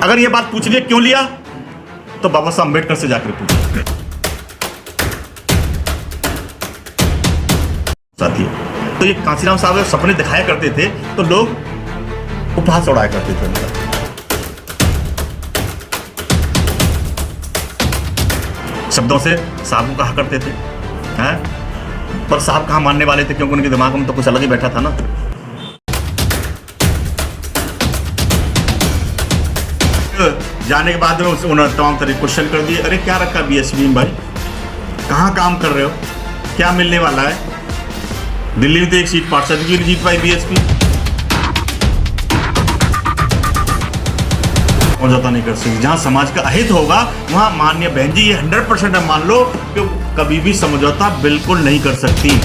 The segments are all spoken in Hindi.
अगर ये बात पूछ लिए क्यों लिया, तो बाबा साहब अम्बेडकर से जाकर पूछिए साथियों। तो ये कांशीराम साहब सपने दिखाया करते थे तो लोग उपहास उड़ाया करते थे उनका। शब्दों से साहब को कहा करते थे हैं, पर साहब कहाँ मानने वाले थे, क्योंकि उनके दिमाग में तो कुछ अलग ही बैठा था ना। जाने के बाद में उन्होंने तमाम तरह क्वेश्चन कर दिए। अरे क्या रखा बीएसपी में भाई, कहाँ काम कर रहे हो, क्या मिलने वाला है? दिल्ली में तो एक सीट पार्षद की नहीं जीत पाई बीएसपी, समझौता नहीं कर सकती। जहां समाज का अहित होगा वहां माननीय बहन जी ये 100% मान लो कि कभी भी समझौता बिल्कुल नहीं कर सकती।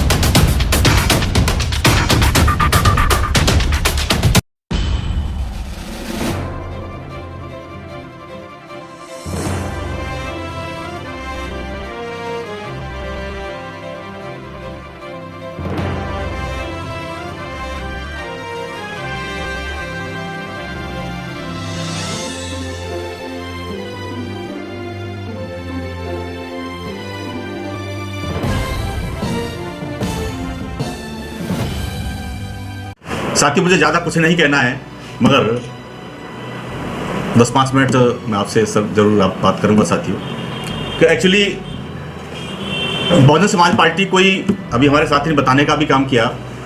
साथियों मुझे ज़्यादा कुछ नहीं कहना है, मगर 10-5 मिनट मैं आपसे सब जरूर बात करूंगा साथियों कि एक्चुअली बहुजन समाज पार्टी कोई अभी हमारे साथी ने बताने का भी काम किया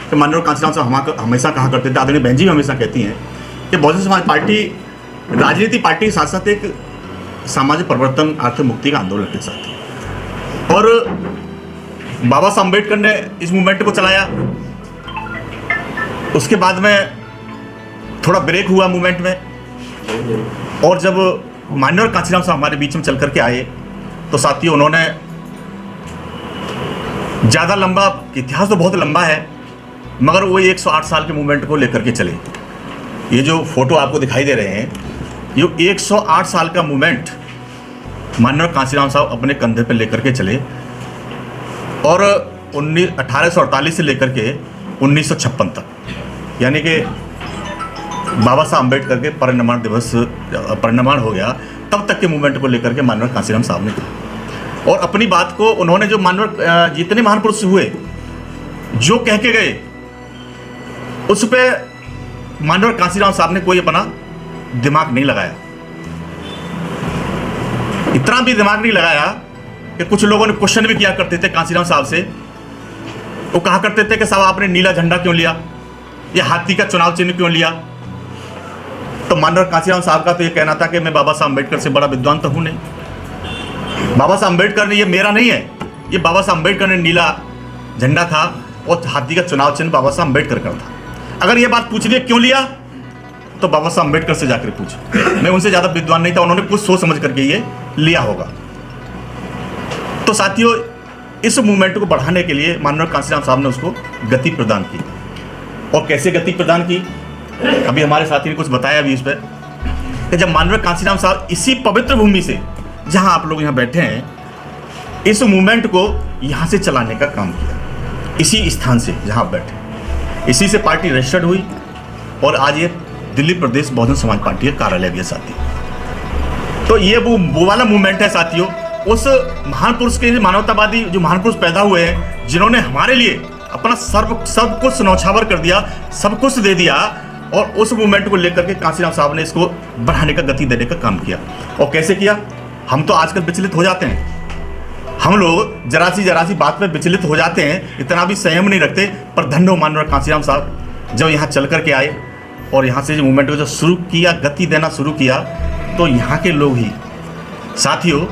कि माननीय कांशीराम साहब हमेशा कहा करते थे, आदरणीय बहन जी भी हमेशा कहती हैं कि बहुजन समाज पार्टी राजनीति पार्टी के साथ साथ एक सामाजिक परिवर्तन आर्थिक मुक्ति का आंदोलन के साथ है। और बाबा साहब अम्बेडकर ने इस मूवमेंट को चलाया। उसके बाद में थोड़ा ब्रेक हुआ मूवमेंट में, और जब माननीय कांशीराम साहब हमारे बीच में चल करके आए तो साथियों उन्होंने ज़्यादा लंबा, इतिहास तो बहुत लंबा है, मगर वो 108 साल के मूवमेंट को लेकर के चले। ये जो फोटो आपको दिखाई दे रहे हैं, ये 108 साल का मूवमेंट माननीय कांशीराम साहब अपने कंधे पर लेकर के चले, और 1848 से लेकर के 1956 तक, यानी कि बाबा साहब अम्बेडकर के परिनिर्वाण हो गया, तब तक के मूवमेंट को लेकर के माननीय कांशीराम साहब ने कहा। और अपनी बात को उन्होंने जो माननीय जितने महान पुरुष हुए जो कह के गए, उस पर माननीय कांशीराम साहब ने कोई अपना दिमाग नहीं लगाया। इतना भी दिमाग नहीं लगाया कि कुछ लोगों ने क्वेश्चन भी किया करते थे कांशीराम साहब से। वो कहा करते थे कि साहब आपने नीला झंडा क्यों लिया, या हाथी का चुनाव चिन्ह क्यों लिया? तो माननीय कांशीराम साहब का तो ये कहना था कि मैं बाबा साहब अम्बेडकर से बड़ा विद्वान तो हूं नहीं। बाबा साहब अम्बेडकर ने, ये मेरा नहीं है, ये बाबा साहब अम्बेडकर ने नीला झंडा था और हाथी का चुनाव चिन्ह बाबा साहब अम्बेडकर का था। अगर ये बात पूछ लिए क्यों लिया, तो बाबा साहब अम्बेडकर से जाकर पूछे। मैं उनसे ज्यादा विद्वान नहीं था, उन्होंने कुछ सोच समझ करके ये लिया होगा। तो साथियों इस मूवमेंट को बढ़ाने के लिए माननीय कांशीराम साहब ने उसको गति प्रदान की। और कैसे गति प्रदान की, अभी हमारे साथी ने कुछ बताया भी इस पर, कि जब माननीय कांशीराम साहब इसी पवित्र भूमि से, जहां आप लोग यहां बैठे हैं, इस मूवमेंट को यहां से चलाने का काम किया, इसी स्थान से जहां आप बैठे, इसी से पार्टी रजिस्टर्ड हुई, और आज ये दिल्ली प्रदेश बहुजन समाज पार्टी का कार्यालय भी है साथियों। तो ये वो वाला मूवमेंट है साथियों, उस महान पुरुष के, मानवतावादी जो महान पुरुष पैदा हुए हैं, जिन्होंने हमारे लिए अपना सब कुछ नौछावर कर दिया, सब कुछ दे दिया, और उस मूवमेंट को लेकर के कांशीराम साहब ने इसको बढ़ाने का, गति देने का काम किया। और कैसे किया? हम तो आजकल विचलित हो जाते हैं, हम लोग जरा सी बात पे विचलित हो जाते हैं, इतना भी संयम नहीं रखते। पर धन्य हो माननीय कांशीराम साहब, जब यहाँ चल करके आए और यहाँ से जो मूवमेंट को जो शुरू किया, गति देना शुरू किया, तो यहाँ के लोग ही साथियों,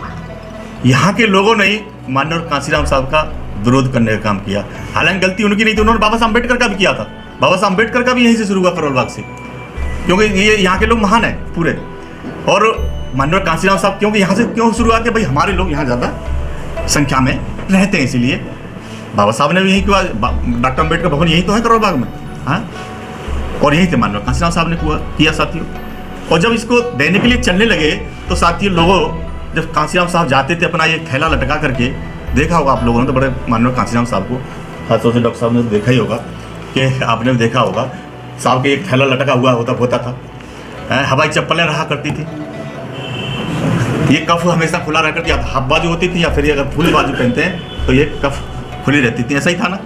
यहाँ के लोगों ने ही माननीय कांशीराम साहब का विरोध करने का काम किया। हालांकि गलती उनकी नहीं थी, उन्होंने बाबा साहब अम्बेडकर का भी किया था। बाबा साहब अम्बेडकर का भी यहीं से शुरू हुआ, करोल बाग से, क्योंकि ये यहाँ के लोग महान है पूरे। और माननीय कांशीराम साहब क्योंकि यहाँ से क्यों शुरू हुआ कि भाई हमारे लोग यहाँ ज़्यादा संख्या में रहते हैं, इसीलिए बाबा साहब ने भी यही किया। डॉक्टर अम्बेडकर भवन यही तो है करोल बाग में, हाँ, और यही थे माननीय कांशीराम साहब ने किया साथियों। और जब इसको देने के लिए चलने लगे तो साथियों लोगों, जब कांशीराम साहब जाते थे अपना ये थैला लटका करके, देखा होगा आप लोगों ने तो बड़े माननीय कांशीराम साहब को, खासतौर से डॉक्टर साहब ने तो देखा ही होगा, कि आपने भी देखा होगा साहब के एक थैला लटका हुआ होता था, हवाई चप्पलें रहा करती थी, ये कफ हमेशा खुला रहा करती, हाफ बाजू होती थी या फिर अगर फुल बाजू पहनते हैं तो ये कफ खुली रहती थी, ऐसा ही था ना,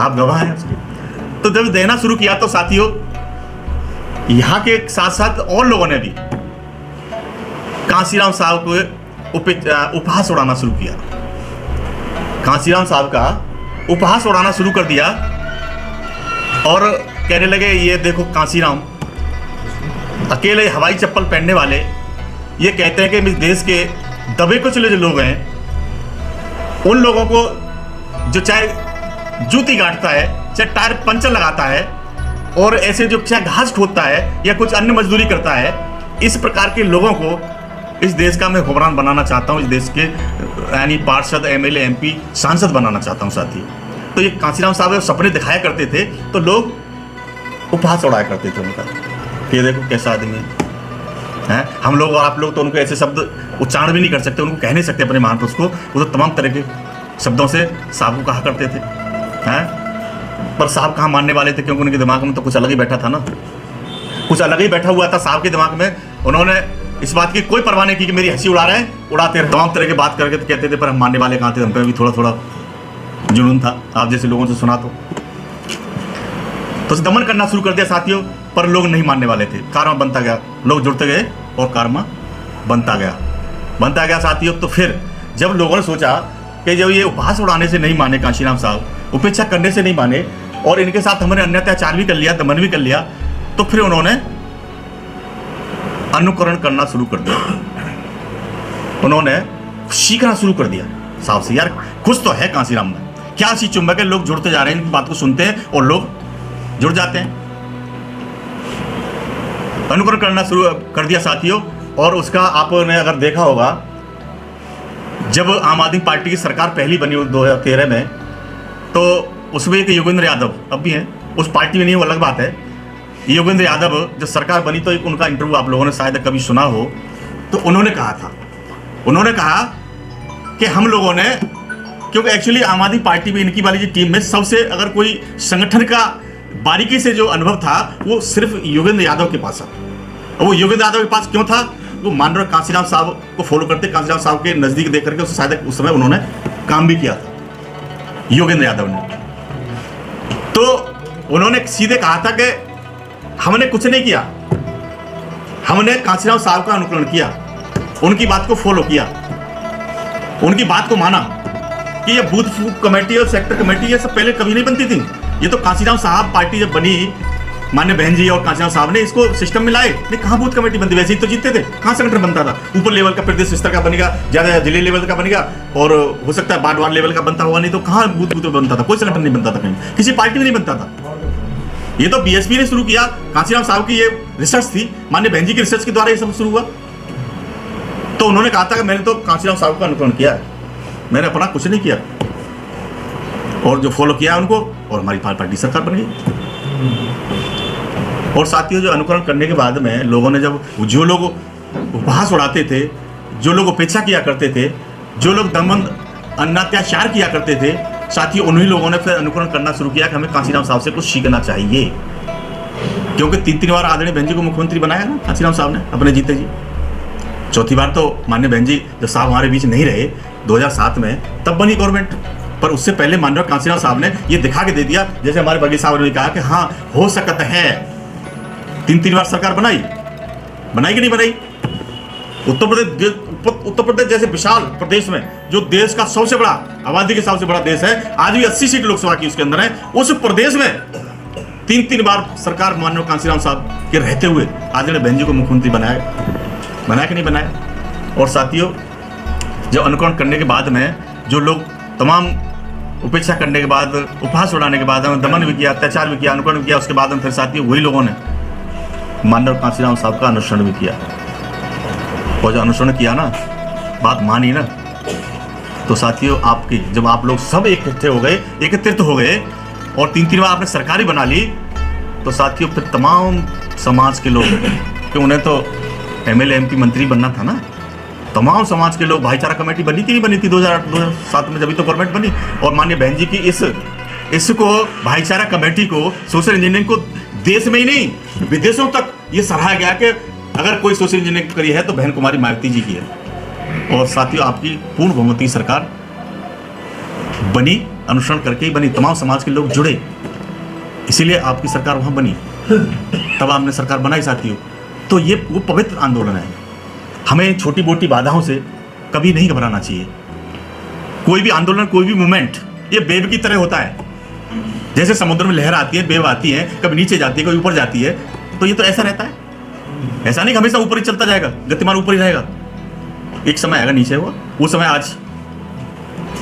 आप गवाह हैं उसके। तो जब देना शुरू किया तो साथियों यहाँ के साथ साथ और लोगों ने भी कांसीराम साहब को उपहास उड़ाना शुरू किया, कांसीराम साहब का उपहास उड़ाना शुरू कर दिया और कहने लगे ये देखो कांसीराम अकेले हवाई चप्पल पहनने वाले, ये कहते हैं कि इस देश के दबे कुचले जो लोग हैं उन लोगों को जो चाहे जूती गांठता है, चाहे टायर पंचर लगाता है और ऐसे जो चाहे घास खोदता है या कुछ अन्य मजदूरी करता है, इस प्रकार के लोगों को इस देश का मैं हुक्मरान बनाना चाहता हूँ, इस देश के यानी पार्षद, एमएलए, एमपी, सांसद बनाना चाहता हूँ साथी। तो ये कांसीराम साहब सपने दिखाया करते थे तो लोग उपहास उड़ाया करते थे उनका, ये देखो कैसा आदमी है। हम लोग और आप लोग तो उनको ऐसे शब्द उच्चारण भी नहीं कर सकते, उनको कह नहीं सकते अपने महापुरुष को, वो तो तमाम तरह के शब्दों से साहब को कहा करते थे हैं। पर साहब कहाँ मानने वाले थे, क्योंकि उनके दिमाग में तो कुछ अलग ही बैठा था ना, कुछ अलग ही बैठा हुआ था साहब के दिमाग में। उन्होंने इस बात की कोई परवाह नहीं की कि मेरी हंसी उड़ा रहे हैं, उड़ाते रहे, तमाम तरह की बात करके तो कहते थे, पर हम मानने वाले कहाँ थे, हम पे भी थोड़ा थोड़ा जुनून था, आप जैसे लोगों से सुना तो दमन करना शुरू कर दिया साथियों। पर लोग नहीं मानने वाले थे, कारमा बनता गया, लोग जुड़ते गए और कारमा बनता गया साथियों। तो फिर जब लोगों ने सोचा कि जब ये उपहास उड़ाने से नहीं माने कांशीराम साहब, उपेक्षा करने से नहीं माने और इनके साथ हमने अन्य अत्याचार भी कर लिया, दमन भी कर लिया, तो फिर उन्होंने अनुकरण करना शुरू कर दिया, उन्होंने सीखना शुरू कर दिया साहब से। यार कुछ तो है कांसीराम में, क्या सी चुंबक है, लोग जुड़ते जा रहे हैं, इनकी बात को सुनते हैं और लोग जुड़ जाते हैं। अनुकरण करना शुरू कर दिया साथियों। और उसका आपने अगर देखा होगा, जब आम आदमी पार्टी की सरकार पहली बनी 2013 में, तो उसमें एक योगेंद्र यादव अब भी हैं, उस पार्टी में नहीं, वो अलग बात है। योगेंद्र यादव जब सरकार बनी तो एक उनका इंटरव्यू आप लोगों ने शायद कभी सुना हो, तो उन्होंने कहा कि हम लोगों ने, क्योंकि एक्चुअली आम आदमी पार्टी में इनकी वाली टीम में सबसे अगर कोई संगठन का बारीकी से जो अनुभव था वो सिर्फ योगेंद्र यादव के पास था। और वो योगेंद्र यादव के पास क्यों था, वो माननीय कांसीराम साहब को फॉलो करते, कांसीराम साहब के नजदीक देख करके शायद उस समय उन्होंने काम भी किया था योगेंद्र यादव ने। तो उन्होंने सीधे कहा था कि हमने कुछ नहीं किया, हमने कांसीराम साहब का अनुकरण किया, उनकी बात को फॉलो किया, उनकी बात को माना कि ये बूथ कमेटी और सेक्टर कमेटी ये सब पहले कभी नहीं बनती थी। ये तो कांसीराम साहब पार्टी जब बनी, मान्य बहन जी और कांसीराम साहब ने इसको सिस्टम में लाए। नहीं, कहाँ बूथ कमेटी बनती, वैसे ही तो जीतते थे, कहाँ संगठन बनता था। ऊपर लेवल का प्रदेश स्तर का बनेगा, ज्यादा जिले लेवल का बनेगा और हो सकता है वार्ड लेवल का बनता होगा, नहीं तो कहाँ बूथ बनता था, कोई संगठन नहीं बनता था, कहीं किसी पार्टी में नहीं बनता था। ये तो बीएसपी ने शुरू किया, कांसीराम साहब की ये रिसर्च थी, मान्य बहन जी की रिसर्च के द्वारा ये सब शुरू हुआ। तो उन्होंने कहा था कि मैंने तो कांसीराम साहब का अनुकरण किया है, मैंने अपना कुछ नहीं किया, और जो फॉलो किया उनको, और हमारी पार्टी सरकार बन गई। और साथियों, जो अनुकरण करने के बाद में लोगों ने, जब जो लोग उपहास उड़ाते थे, जो लोग उपेक्षा किया करते थे, जो लोग दमन अत्याचार किया करते थे, साथियों उन्हीं लोगों ने फिर अनुकरण करना शुरू किया कि हमें कांसीराम साहब से कुछ सीखना चाहिए। क्योंकि 3 बार आदरणीय बहन जी को मुख्यमंत्री बनाया ना कांसीराम साहब ने अपने जीते जी। चौथी बार तो माननीय बहन जी जब साहब हमारे बीच नहीं रहे 2007 में, तब बनी गवर्नमेंट। पर उससे पहले माननीय कांसीराम साहब ने ये दिखा के दे दिया, जैसे हमारे बघेल साहब ने कहा कि हाँ हो सकता है। 3 बार सरकार बनाई कि नहीं बनाई। उत्तर प्रदेश जैसे विशाल प्रदेश में, जो देश का सबसे बड़ा आबादी के हिसाब से बड़ा देश है, आज भी 80 सीट लोकसभा की उसके अंदर है, उस प्रदेश में 3 बार सरकार माननीय कांसीराम साहब के रहते हुए आदरणीय बहन जी को मुख्यमंत्री बनाया कि नहीं बनाया। और साथियों, जब अनुकरण करने के बाद में जो लोग तमाम उपेक्षा करने के बाद, उपहास उड़ाने के बाद, दमन भी किया, अत्याचार भी किया, अनुकरण किया, उसके बाद में फिर साथियों वही लोगों ने माननीय कांसीराम साहब का अनुसरण भी किया। और जो अनुसरण किया ना, बात मानी ना, तो साथियों आपकी जब आप लोग सब एकत्रित हो गए और 3 बार आपने सरकारी बना ली, तो साथियों फिर तमाम समाज के लोग, कि उन्हें तो एमएलए एमपी मंत्री बनना था ना, तमाम समाज के लोग, भाईचारा कमेटी बनी थी नहीं बनी थी 2007 में, जब तो गवर्नमेंट बनी। और माननीय बहन जी की इसको भाईचारा कमेटी को, सोशल इंजीनियरिंग को देश में ही नहीं विदेशों तक ये सराहा गया कि अगर कोई सोशल इंजीनियरिंग करी है तो बहन कुमारी मायावती जी की है। और साथियों, आपकी पूर्ण बहुमती सरकार बनी, अनुसरण करके ही बनी, तमाम समाज के लोग जुड़े, इसीलिए आपकी सरकार वहां बनी, तब आपने सरकार बनाई साथियों। तो ये वो पवित्र आंदोलन है। हमें छोटी मोटी बाधाओं से कभी नहीं घबराना चाहिए। कोई भी आंदोलन, कोई भी मूवमेंट ये वेव की तरह होता है। जैसे समुद्र में लहर आती है, वेव आती है, कभी नीचे जाती है, कभी ऊपर जाती है, तो ये तो ऐसा रहता है। ऐसा नहीं कि हमेशा ऊपर ही चलता जाएगा, गतिमान ऊपर ही रहेगा। एक समय आएगा नीचे हुआ, वो समय आज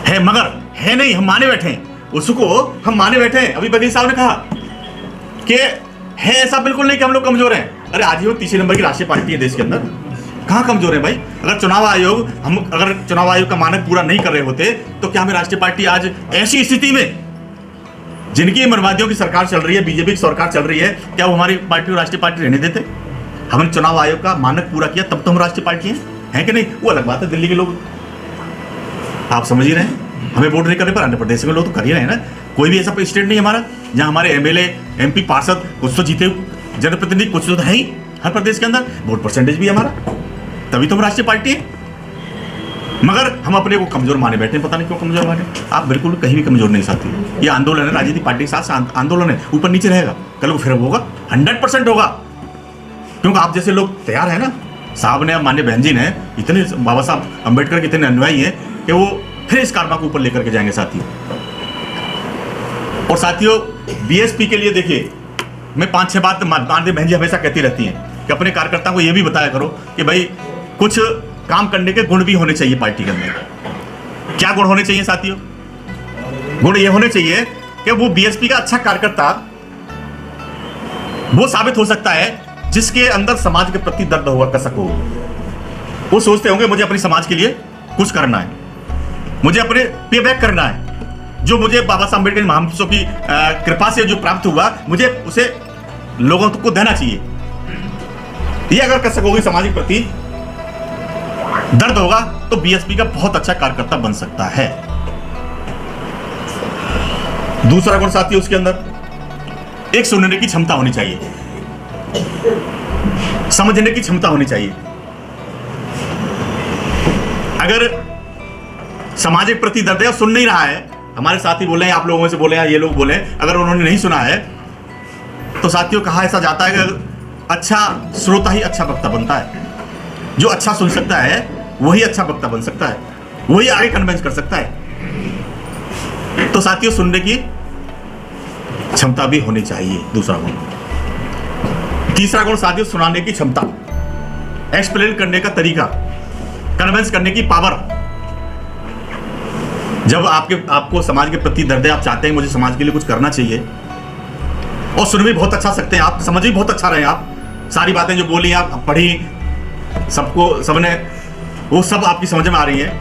है, मगर है नहीं, हम माने बैठे हैं उसको, हम माने बैठे हैं। अभी बघेल साहब ने कहा कि है ऐसा बिल्कुल नहीं कि हम लोग कमजोर हैं। अरे आज ही वो तीसरे नंबर की राष्ट्रीय पार्टी है देश के अंदर, कहाँ कमजोर है भाई? अगर चुनाव आयोग का मानक पूरा नहीं कर रहे होते तो क्या हमें राष्ट्रीय पार्टी आज ऐसी स्थिति में, जिनकी मनवादियों की सरकार चल रही है, बीजेपी की सरकार चल रही है, क्या वो हमारी पार्टी को राष्ट्रीय पार्टी रहने देते? हमने चुनाव आयोग का मानक पूरा किया तब तो हम राष्ट्रीय पार्टी हैं कि नहीं? वो अलग बात है। दिल्ली के लोग, आप समझ ही रहे हैं, हमें वोट नहीं करने पर आंध्र प्रदेश के लोग तो कर ही रहे हैं ना। कोई भी ऐसा स्टेट नहीं हमारा जहां हमारे एमएलए, एमपी, पार्षद कुछ तो जीते, जनप्रतिनिधि कुछ तो है ही हर प्रदेश के अंदर, वोट परसेंटेज भी हमारा, तभी तो हम राष्ट्रीय पार्टी है। मगर हम अपने को कमजोर माने बैठे हैं, पता नहीं क्यों कमजोर माने। आप बिल्कुल कहीं भी कमजोर नहीं साथी। ये आंदोलन है, राजनीतिक पार्टी के साथ आंदोलन है, ऊपर नीचे रहेगा, कल को फिर होगा, 100% होगा, क्योंकि आप जैसे लोग तैयार है ना। साहब ने, मान्य बहन जी ने, इतने बाबा साहब अम्बेडकर के इतने अनुयायी हैं कि वो फिर इस कारवा को ऊपर लेकर के जाएंगे साथियों। और साथियों, बीएसपी के लिए देखिए, मैं 5-6 बात माननीय बहन जी हमेशा कहती रहती हैं कि अपने कार्यकर्ताओं को यह भी बताया करो कि भाई कुछ काम करने के गुण भी होने चाहिए पार्टी के अंदर। क्या गुण होने चाहिए साथियों? गुण ये होने चाहिए कि वो बीएसपी का अच्छा कार्यकर्ता वो साबित हो सकता है जिसके अंदर समाज के प्रति दर्द होगा, कसक होगा। वो सोचते होंगे मुझे अपने समाज के लिए कुछ करना है, मुझे अपने पे बैक करना है, जो मुझे बाबा साहब अम्बेडकर महापुरुषों की कृपा से जो प्राप्त हुआ, मुझे उसे लोगों को देना चाहिए। ये अगर कसक होगी, समाज के प्रति दर्द होगा, तो बीएसपी का बहुत अच्छा कार्यकर्ता बन सकता है। दूसरा गुण साथियों, उसके अंदर एक सुनने की क्षमता होनी चाहिए, समझने की क्षमता होनी चाहिए। अगर सामाजिक प्रति दर्द है और सुन नहीं रहा है, हमारे साथी बोले हैं, आप लोगों से बोले हैं, ये लोग बोले, अगर उन्होंने नहीं सुना है तो साथियों कहा ऐसा जाता है कि अच्छा श्रोता ही अच्छा वक्ता बनता है। जो अच्छा सुन सकता है वही अच्छा वक्ता बन सकता है, वही आगे कन्विंस कर सकता है। तो साथियों, सुनने की क्षमता भी होनी चाहिए, दूसरा गुण। तीसरा गुण साथियों, सुनाने की क्षमता, एक्सप्लेन करने का तरीका, कन्विंस करने की पावर। जब आपको समाज के प्रति दर्द है, आप चाहते हैं मुझे समाज के लिए कुछ करना चाहिए, और सुन भी बहुत अच्छा सकते हैं आप, समझ भी बहुत अच्छा रहे आप, सारी बातें जो बोली आप पढ़ी, सबको सबने वो सब आपकी समझ में आ रही है।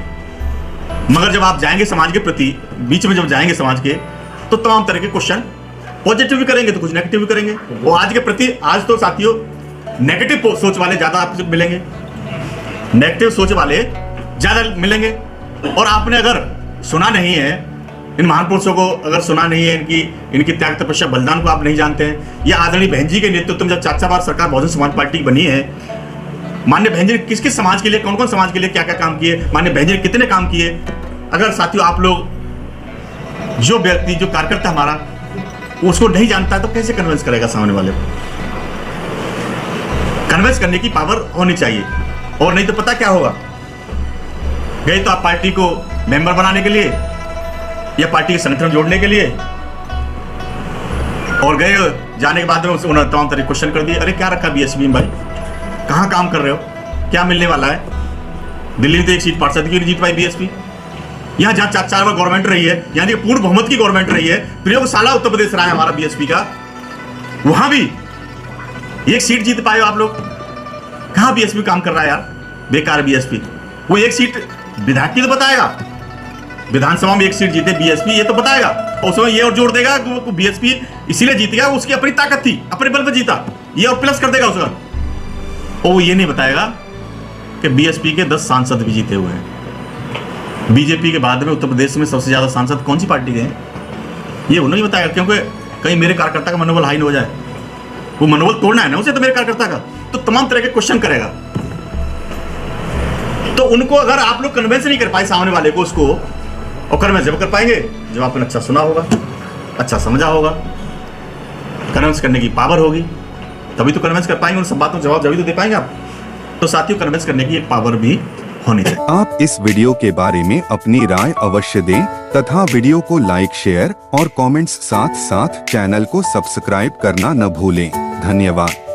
मगर जब आप जाएंगे समाज के प्रति, बीच में जब जाएंगे समाज के, तो तमाम तरह के क्वेश्चन पॉजिटिव भी करेंगे तो कुछ नेगेटिव भी करेंगे। और आज के प्रति, आज तो साथियों नेगेटिव सोच वाले ज्यादा आपको मिलेंगे, नेगेटिव सोच वाले ज्यादा मिलेंगे। और आपने अगर सुना नहीं है इन महापुरुषों को, अगर सुना नहीं है इनकी त्याग तपस्या बलिदान को आप नहीं जानते हैं, या आदरणीय बहन जी के नेतृत्व में जब 4 बार सरकार बहुजन समाज पार्टी बनी है, माननीय बहन जी ने किस किस समाज के लिए, कौन कौन समाज के लिए क्या क्या काम किए, माननीय बहन जी ने कितने काम किए, अगर साथियों आप लोग, जो व्यक्ति, जो कार्यकर्ता हमारा उसको नहीं जानता है तो कैसे कन्विंस करेगा सामने वाले को? कन्विंस करने की पावर होनी चाहिए। और नहीं तो पता क्या होगा, गए तो आप पार्टी को मेंबर बनाने के लिए या पार्टी के संगठन जोड़ने के लिए, और गए, जाने के बाद में उन्होंने तमाम तरह क्वेश्चन कर दिए, अरे क्या रखा बीएसपी में भाई, कहाँ काम कर रहे हो, क्या मिलने वाला है? दिल्ली में तो एक सीट पार्षद की नहीं जीत पाई बीएसपी। यहाँ जहाँ 4 बार गवर्नमेंट रही है, यानी पूर्ण बहुमत की गवर्नमेंट रही है, प्रयोगशाला उत्तर प्रदेश रहा है हमारा बीएसपी का, वहां भी एक सीट जीत पाए आप लोग। कहाँ बीएसपी काम कर रहा है यार, बेकार बीएसपी। वो एक सीट विधायक की तो बताएगा, विधानसभा में एक सीट जीते बीएसपी, ये तो बताएगा, और उसमें ये और जोड़ देगा कि वो बीएसपी इसीलिए जीत गया, उसकी अपनी ताकत थी, अपने बल पर जीता, ये और प्लस कर देगा उसका। और वो ये नहीं बताएगा कि बीएसपी के 10 सांसद भी जीते हुए हैं। बीजेपी के बाद में उत्तर प्रदेश में सबसे ज्यादा सांसद कौन सी पार्टी के हैं, ये उन्हें ही बताएगा, क्योंकि कहीं मेरे कार्यकर्ता का मनोबल हाई न हो जाए। वो मनोबल तोड़ना है ना उसे, तो मेरे कार्यकर्ता का, तो तमाम तरह के क्वेश्चन करेगा। तो उनको अगर आप लोग कन्विंस नहीं कर पाए सामने वाले को, उसको, और कन्विंस जब कर पाएंगे जब आपने अच्छा सुना होगा, अच्छा समझा होगा, कन्विंस करने की पावर होगी, तभी तो कन्विंस कर पाएंगे, उन सब बातों का जवाब जब तो दे पाएंगे आप। तो साथियों, कन्विंस करने की एक पावर भी होनी चाहिए। आप इस वीडियो के बारे में अपनी राय अवश्य दें तथा वीडियो को लाइक, शेयर और कमेंट्स साथ साथ चैनल को सब्सक्राइब करना न भूलें। धन्यवाद।